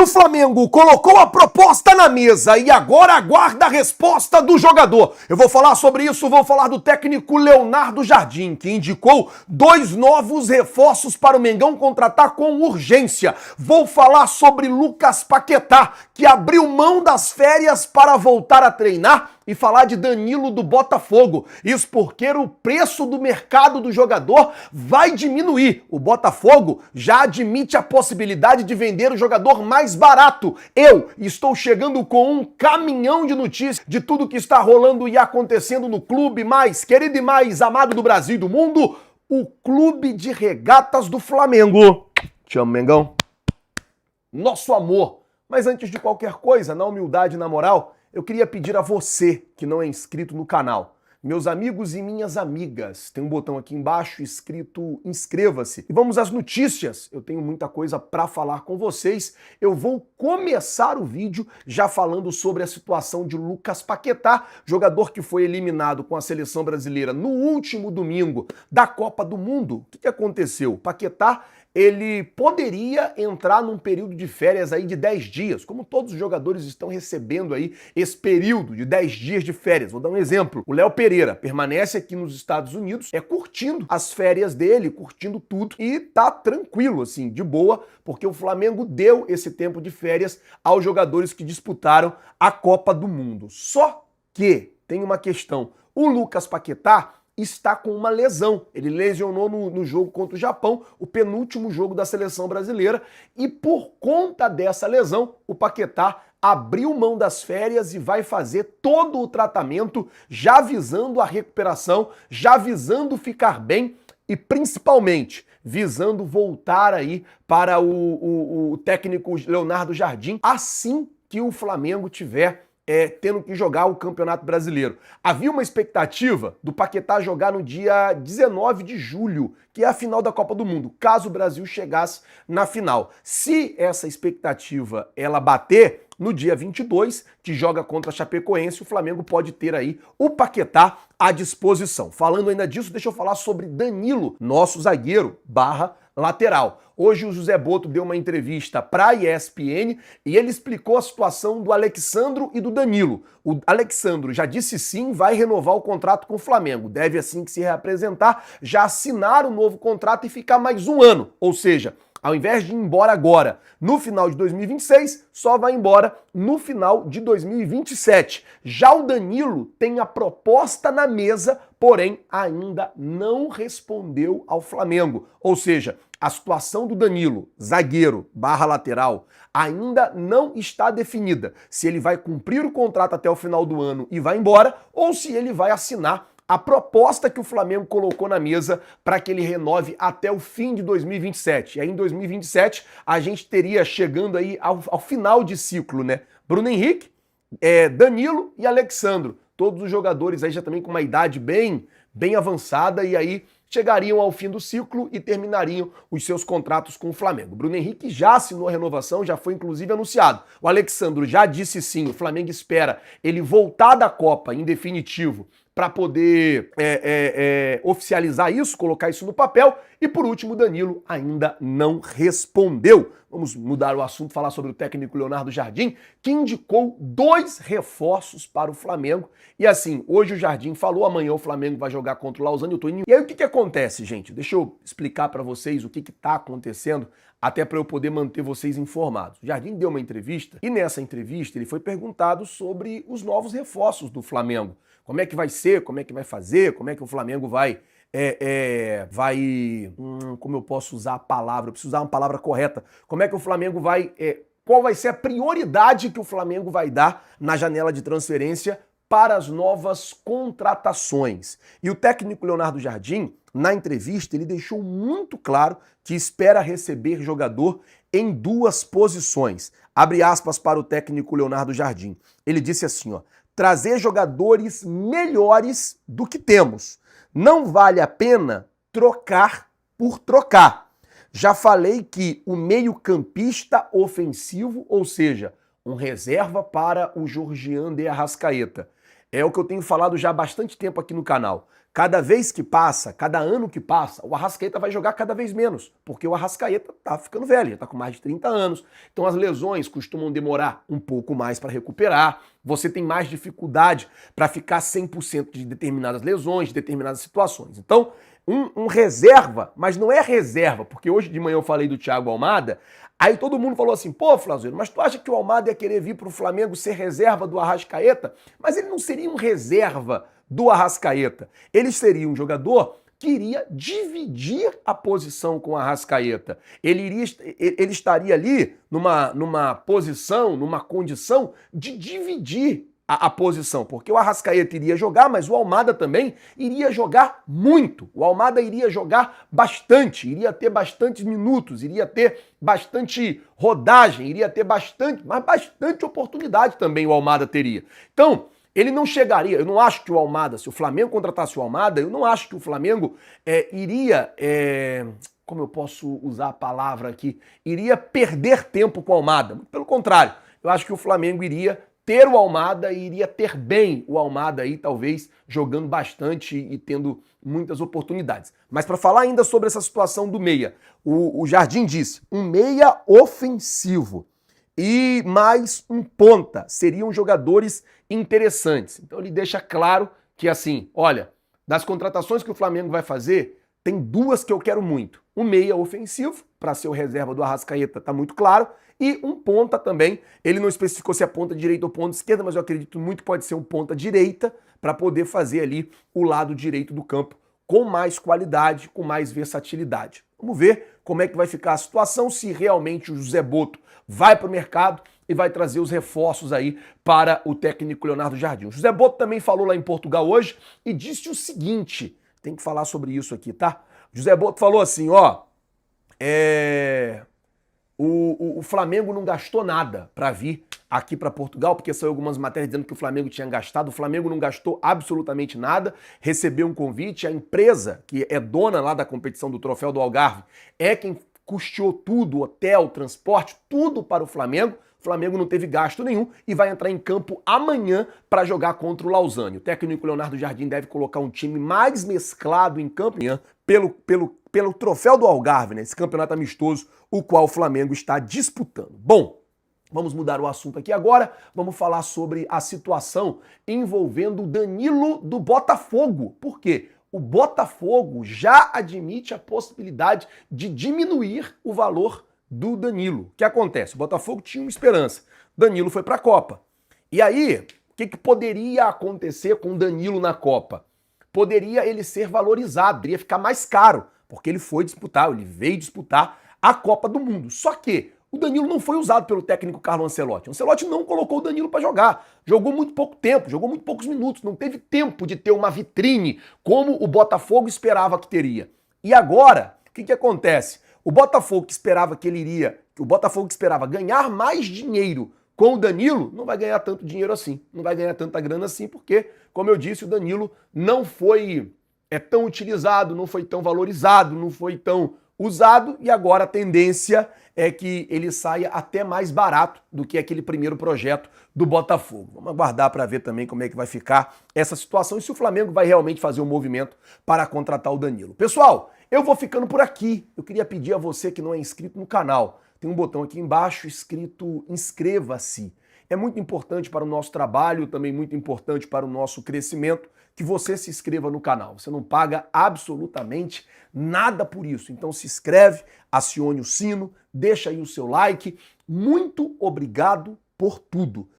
O Flamengo colocou a proposta na mesa e agora aguarda a resposta do jogador. Eu vou falar sobre isso, vou falar do técnico Leonardo Jardim, que indicou 2 novos reforços para o Mengão contratar com urgência. Vou falar sobre Lucas Paquetá, que abriu mão das férias para voltar a treinar, e falar de Danilo do Botafogo. Isso porque o preço do mercado do jogador vai diminuir. O Botafogo já admite a possibilidade de vender o jogador mais barato. Eu estou chegando com um caminhão de notícias de tudo que está rolando e acontecendo no clube mais querido e mais amado do Brasil e do mundo, o Clube de Regatas do Flamengo. Te amo, Mengão. Nosso amor. Mas antes de qualquer coisa, na humildade e na moral, eu queria pedir a você que não é inscrito no canal, meus amigos e minhas amigas, tem um botão aqui embaixo escrito inscreva-se. E vamos às notícias. Eu tenho muita coisa para falar com vocês. Eu vou começar o vídeo já falando sobre a situação de Lucas Paquetá, jogador que foi eliminado com a seleção brasileira no último domingo da Copa do Mundo. O que aconteceu? Paquetá, ele poderia entrar num período de férias aí de 10 dias, como todos os jogadores estão recebendo aí esse período de 10 dias de férias. Vou dar um exemplo. O Léo Pereira permanece aqui nos Estados Unidos, curtindo as férias dele, curtindo tudo e tá tranquilo, assim, de boa, porque o Flamengo deu esse tempo de férias aos jogadores que disputaram a Copa do Mundo. Só que tem uma questão. O Lucas Paquetá está com uma lesão. Ele lesionou no jogo contra o Japão, o penúltimo jogo da seleção brasileira, e por conta dessa lesão, o Paquetá abriu mão das férias e vai fazer todo o tratamento, já visando a recuperação, já visando ficar bem e principalmente visando voltar aí para o técnico Leonardo Jardim assim que o Flamengo tiver tendo que jogar o Campeonato Brasileiro. Havia uma expectativa do Paquetá jogar no dia 19 de julho, que é a final da Copa do Mundo, caso o Brasil chegasse na final. Se essa expectativa ela bater, no dia 22, que joga contra a Chapecoense, o Flamengo pode ter aí o Paquetá à disposição. Falando ainda disso, deixa eu falar sobre Danilo, nosso zagueiro / lateral. Hoje o José Boto deu uma entrevista para a ESPN e ele explicou a situação do Alexandro e do Danilo. O Alexandro já disse sim, vai renovar o contrato com o Flamengo. Deve assim que se reapresentar, já assinar o novo contrato e ficar mais um ano. Ou seja, ao invés de ir embora agora no final de 2026, só vai embora no final de 2027. Já o Danilo tem a proposta na mesa, porém ainda não respondeu ao Flamengo. Ou seja, a situação do Danilo, zagueiro / lateral, ainda não está definida. Se ele vai cumprir o contrato até o final do ano e vai embora, ou se ele vai assinar a proposta que o Flamengo colocou na mesa para que ele renove até o fim de 2027. E aí em 2027 a gente teria chegando aí ao final de ciclo, né? Bruno Henrique, Danilo e Alexandro. Todos os jogadores aí já também com uma idade bem avançada e aí chegariam ao fim do ciclo e terminariam os seus contratos com o Flamengo. Bruno Henrique já assinou a renovação, já foi inclusive anunciado. O Alexandro já disse sim, o Flamengo espera ele voltar da Copa em definitivo para poder oficializar isso, colocar isso no papel. E por último, Danilo ainda não respondeu. Vamos mudar o assunto, falar sobre o técnico Leonardo Jardim, que indicou 2 reforços para o Flamengo. E assim, hoje o Jardim falou, amanhã o Flamengo vai jogar contra o Lausanne. E aí o que acontece, gente? Deixa eu explicar para vocês o que está acontecendo, até para eu poder manter vocês informados. O Jardim deu uma entrevista e nessa entrevista ele foi perguntado sobre os novos reforços do Flamengo. Como é que vai ser, como é que vai fazer, como é que o Flamengo vai... como eu posso usar a palavra? Eu preciso usar uma palavra correta. Como é que o Flamengo vai... qual vai ser a prioridade que o Flamengo vai dar na janela de transferência para as novas contratações? E o técnico Leonardo Jardim, na entrevista, ele deixou muito claro que espera receber jogador em 2 posições. Abre aspas para o técnico Leonardo Jardim. Ele disse assim, ó: trazer jogadores melhores do que temos. Não vale a pena trocar por trocar. Já falei que o meio-campista ofensivo, ou seja, um reserva para o Georgian de Arrascaeta, É o que eu tenho falado já há bastante tempo aqui no canal. Cada vez que passa, cada ano que passa, o Arrascaeta vai jogar cada vez menos, porque o Arrascaeta tá ficando velho, já tá com mais de 30 anos. Então as lesões costumam demorar um pouco mais para recuperar. Você tem mais dificuldade para ficar 100% de determinadas lesões, de determinadas situações. Então, um reserva, mas não é reserva, porque hoje de manhã eu falei do Thiago Almada, aí todo mundo falou assim, pô, Flazoeiro, mas tu acha que o Almada ia querer vir pro Flamengo ser reserva do Arrascaeta? Mas ele não seria um reserva do Arrascaeta. Ele seria um jogador que iria dividir a posição com o Arrascaeta. Ele estaria ali numa posição, numa condição de dividir a posição, porque o Arrascaeta iria jogar, mas o Almada também iria jogar muito. O Almada iria jogar bastante, iria ter bastantes minutos, iria ter bastante rodagem, iria ter bastante oportunidade também o Almada teria. Então, ele não chegaria, eu não acho que o Almada, se o Flamengo contratasse o Almada, eu não acho que o Flamengo iria, como eu posso usar a palavra aqui, iria perder tempo com o Almada. Pelo contrário, eu acho que o Flamengo iria ter o Almada e iria ter bem o Almada aí, talvez jogando bastante e tendo muitas oportunidades. Mas para falar ainda sobre essa situação do meia, o Jardim disse, um meia ofensivo e mais um ponta seriam jogadores interessantes. Então ele deixa claro que assim, olha, das contratações que o Flamengo vai fazer, tem duas que eu quero muito. Um meia ofensivo, para ser o reserva do Arrascaeta, tá muito claro, e um ponta também. Ele não especificou se é ponta direita ou ponta esquerda, mas eu acredito muito que pode ser um ponta direita para poder fazer ali o lado direito do campo com mais qualidade, com mais versatilidade. Vamos ver como é que vai ficar a situação, se realmente o José Botto vai para o mercado e vai trazer os reforços aí para o técnico Leonardo Jardim. O José Botto também falou lá em Portugal hoje e disse o seguinte, tem que falar sobre isso aqui, tá? José Botto falou assim, ó, o Flamengo não gastou nada para vir aqui para Portugal, porque saiu algumas matérias dizendo que o Flamengo tinha gastado. O Flamengo não gastou absolutamente nada, recebeu um convite, a empresa que é dona lá da competição do Troféu do Algarve é quem custeou tudo, hotel, transporte, tudo para o Flamengo. O Flamengo não teve gasto nenhum e vai entrar em campo amanhã para jogar contra o Lausanne. O técnico Leonardo Jardim deve colocar um time mais mesclado em campo amanhã pelo Troféu do Algarve, né? Esse campeonato amistoso, o qual o Flamengo está disputando. Bom, vamos mudar o assunto aqui agora, vamos falar sobre a situação envolvendo o Danilo do Botafogo. Por quê? O Botafogo já admite a possibilidade de diminuir o valor do Danilo. O que acontece? O Botafogo tinha uma esperança. Danilo foi para a Copa. E aí, o que poderia acontecer com o Danilo na Copa? Poderia ele ser valorizado, iria ficar mais caro, porque ele veio disputar a Copa do Mundo. Só que o Danilo não foi usado pelo técnico Carlo Ancelotti. O Ancelotti não colocou o Danilo para jogar. Jogou muito pouco tempo, jogou muito poucos minutos, não teve tempo de ter uma vitrine como o Botafogo esperava que teria. E agora, o que acontece? O Botafogo que esperava ganhar mais dinheiro com o Danilo, não vai ganhar tanto dinheiro assim, não vai ganhar tanta grana assim, porque, como eu disse, o Danilo não foi tão utilizado, não foi tão valorizado, não foi tão usado, e agora a tendência é que ele saia até mais barato do que aquele primeiro projeto do Botafogo. Vamos aguardar para ver também como é que vai ficar essa situação e se o Flamengo vai realmente fazer um movimento para contratar o Danilo. Pessoal, eu vou ficando por aqui. Eu queria pedir a você que não é inscrito no canal, tem um botão aqui embaixo escrito inscreva-se. É muito importante para o nosso trabalho, também muito importante para o nosso crescimento, que você se inscreva no canal. Você não paga absolutamente nada por isso. Então se inscreve, acione o sino, deixa aí o seu like. Muito obrigado por tudo.